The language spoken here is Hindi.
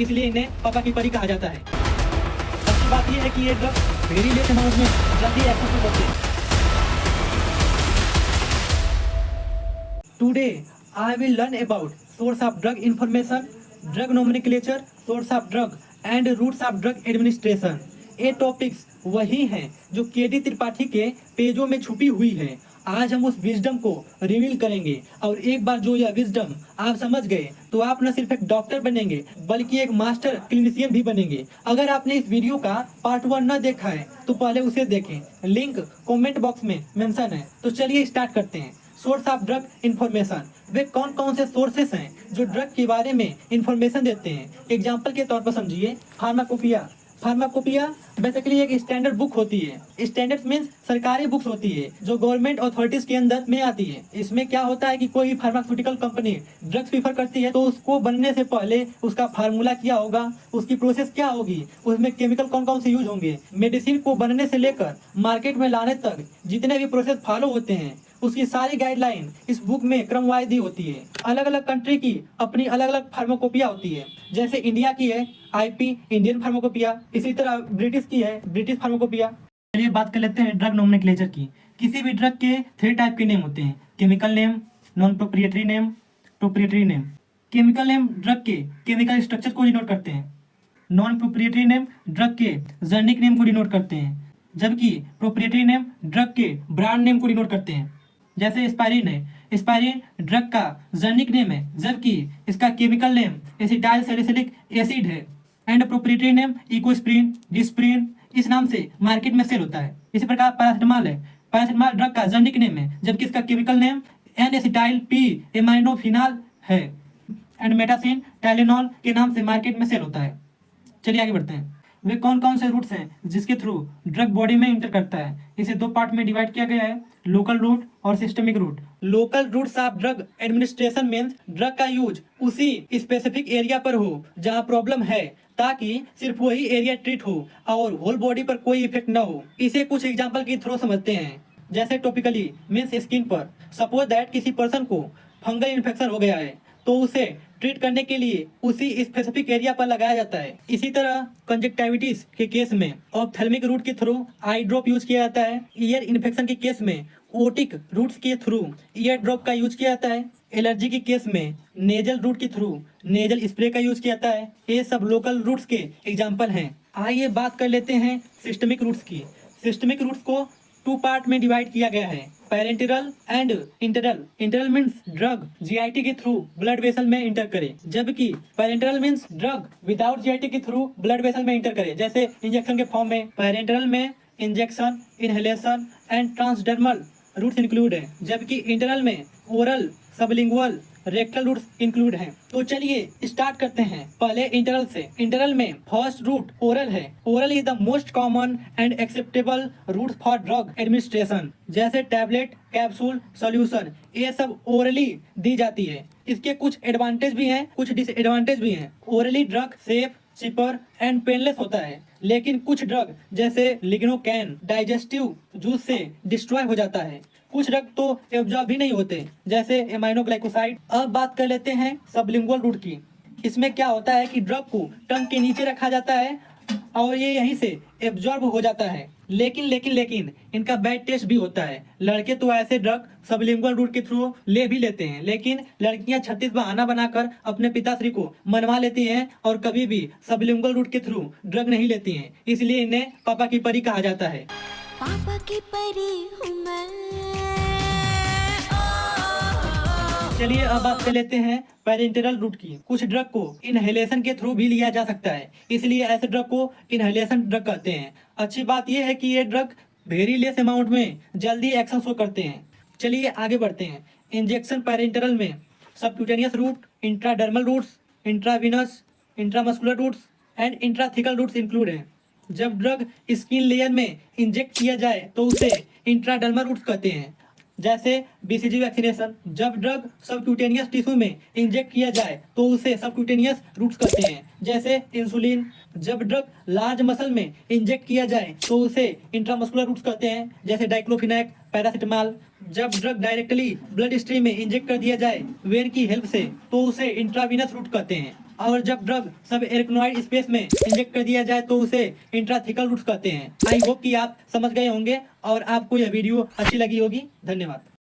इसलिए इन्हें पापा की परी कहा जाता है। अच्छी बात यह है कि ये ड्रग वेरी लेस अमाउंट में जल्दी एक्सेस होते हैं। Today I will learn about source of drug information, drug nomenclature, source of drug and routes of drug administration। ये टॉपिक्स वही हैं जो केडी त्रिपाठी के पेजों में छुपी हुई है। आज हम उस विजडम को रिवील करेंगे और एक बार जो यह विजडम आप समझ गए तो आप न सिर्फ एक डॉक्टर बनेंगे बल्कि एक मास्टर क्लिनिशियन भी बनेंगे। अगर आपने इस वीडियो का पार्ट 1 न देखा है तो पहले उसे देखें, लिंक कमेंट बॉक्स में मेंशन है। तो चलिए स्टार्ट करते हैं। सोर्स ऑफ ड्रग इंफॉर्मेशन, वे कौन कौन से सोर्सेस हैं जो ड्रग के बारे में इंफॉर्मेशन देते हैं। एग्जाम्पल के तौर पर समझिए फार्माकोपिया। फार्माकोपिया बेसिकली एक स्टैंडर्ड बुक होती है। स्टैंडर्ड मीन्स सरकारी बुक्स होती है जो गवर्नमेंट अथॉरिटीज के अंदर में आती है। इसमें क्या होता है कि कोई फार्मास्यूटिकल कंपनी ड्रग्स प्रीफर करती है तो उसको बनने से पहले उसका फार्मूला क्या होगा, उसकी प्रोसेस क्या होगी, उसमें केमिकल कौन कौन से यूज होंगे, मेडिसिन को बनने से लेकर मार्केट में लाने तक जितने भी प्रोसेस फॉलो होते हैं उसकी सारी गाइडलाइन इस बुक में क्रमवार दी होती है। अलग अलग कंट्री की अपनी अलग अलग फार्माकोपिया होती है। जैसे इंडिया की है आईपी इंडियन फार्माकोपिया, इसी तरह ब्रिटिश की है ब्रिटिश फार्माकोपिया। चलिए बात कर लेते हैं ड्रग नोमेनक्लेचर की। किसी भी ड्रग के 3 टाइप के नेम होते हैं, chemical name, non proprietary name, proprietary name. Chemical name drug के केमिकल स्ट्रक्चर को डिनोट करते हैं। नॉन प्रोप्रिएटरी नेम ड्रग के जेनेरिक नेम को डिनोट करते हैं, जबकि प्रोप्रिएटरी नेम ड्रग के ब्रांड नेम को डिनोट करते हैं। जैसे एस्पाइरिन है, एस्पाइरिन ड्रग का जेनेरिक नेम है जबकि इसका chemical name acetyl salicylic acid है। And proprietary name Ecosprin, Disprin इस नाम से मार्केट में सेल होता है। इसी प्रकार पैरासिटामॉल है, पैरासिटामॉल ड्रग का जेनेरिक नेम है जबकि इसका chemical name N acetyl P aminophenol है। एंड मेटासिन टाइलेनॉल के नाम से मार्केट में सेल होता है। चलिए आगे बढ़ते हैं। वे कौन कौन से रूट्स हैं जिसके थ्रू ड्रग बॉडी में इंटर करता है। इसे 2 पार्ट में डिवाइड किया गया है, लोकल रूट और systemic route. Local routes of drug administration means drug का यूज उसी स्पेसिफिक एरिया पर हो जहां प्रॉब्लम है ताकि सिर्फ वही एरिया ट्रीट हो और होल बॉडी पर कोई इफेक्ट न हो। इसे कुछ एग्जांपल के थ्रू समझते हैं। जैसे टॉपिकली मीन्स स्किन पर, सपोज दैट किसी पर्सन को फंगल इन्फेक्शन हो गया है तो उसे ट्रीट करने के लिए उसी स्पेसिफिक एरिया पर लगाया जाता है। इसी तरह कंजक्टिविटिस के केस में ऑप्थेल्मिक रूट के थ्रू आई ड्रॉप यूज किया जाता है। ईयर इन्फेक्शन के केस में ओटिक रूट्स के थ्रू ईयर ड्रॉप का यूज किया जाता है। एलर्जी के केस में नेजल रूट के थ्रू नेजल स्प्रे का यूज किया जाता है। ये सब लोकल रूट्स के एग्जाम्पल हैं। आइए बात कर लेते हैं सिस्टमिक रूट्स की। सिस्टमिक रूट्स को 2 पार्ट में डिवाइड किया गया है, parenteral and enteral. Enteral means drug GIT के थ्रू ब्लड वेसल में इंटर करे, जबकि parenteral means drug without GIT के थ्रू ब्लड वेसल में इंटर करे, जैसे इंजेक्शन के फॉर्म में। पैरेंटेरल में injection, inhalation and transdermal routes include है, जबकि इंटरल में oral, sublingual, rectal routes include हैं। तो चलिए स्टार्ट करते हैं पहले इंटरल से। इंटरल में फर्स्ट रूट ओरल है। Oral is the most common and acceptable route for drug administration. जैसे टैबलेट, कैप्सूल, सॉल्यूशन ये सब ओरली दी जाती है। इसके कुछ एडवांटेज भी हैं, कुछ डिसएडवांटेज भी हैं। Orally drug safe, cheaper and painless होता है, लेकिन कुछ ड्रग जैसे लिग्नोकैन डाइजेस्टिव जूस से डिस्ट्रॉय हो जाता है। कुछ ड्रग तो एब्जॉर्ब भी नहीं होते, जैसे एमाइनोग्लाइकोसाइड। अब बात कर लेते हैं सबलिंगुअल रूट की। इसमें क्या होता है कि ड्रग को टंग के नीचे रखा जाता है और ये यहीं से एब्जॉर्ब हो जाता है। लेकिन इनका बैड टेस्ट भी होता है। लड़के तो ऐसे ड्रग सबलिंगुअल रूट के थ्रू ले भी लेते हैं, लेकिन लड़कियां 36 बहाना बनाकर अपने पिताश्री को मनवा लेती हैं और कभी भी सबलिंगुअल रूट के थ्रू ड्रग नहीं लेती हैं। इसलिए इन्हें पापा की परी कहा जाता है। पापा की परी हूँ मैं। चलिए अब बात कर लेते हैं पैरेंटेरल रूट की। कुछ ड्रग को इनहेलेशन के थ्रू भी लिया जा सकता है, इसलिए ऐसे ड्रग को इनहेलेशन ड्रग कहते हैं। अच्छी बात यह है कि ये ड्रग वेरी लेस अमाउंट में जल्दी एक्शन शो करते हैं। चलिए आगे बढ़ते हैं। इंजेक्शन पैरेंटेरल में subcutaneous route, intradermal routes, intravenous, intramuscular routes and intrathecal routes include हैं। जब ड्रग स्किन लेयर में इंजेक्ट किया जाए तो उसे इंट्राडर्मल रूट्स कहते हैं। जैसे बीसीजी वैक्सीनेशन, जब ड्रग सबक्यूटेनियस टिश्यू में इंजेक्ट किया जाए तो उसे सबक्यूटेनियस रूट्स कहते हैं। जैसे इंसुलिन, जब ड्रग लार्ज मसल में इंजेक्ट किया जाए तो उसे इंट्रामस्कुलर रूट्स कहते हैं। जैसे डाइक्लोफिनेक, पैरासिटामॉल, जब ड्रग डायरेक्टली ब्लड स्ट्रीम में इंजेक्ट कर दिया जाए वेन की हेल्प से तो उसे इंट्रावीनस रूट कहते हैं। और जब ड्रग सब एरेक्नोइड स्पेस में इंजेक्ट कर दिया जाए तो उसे इंट्राथिकल रूट्स कहते हैं। आई होप कि आप समझ गए होंगे और आपको यह वीडियो अच्छी लगी होगी। धन्यवाद।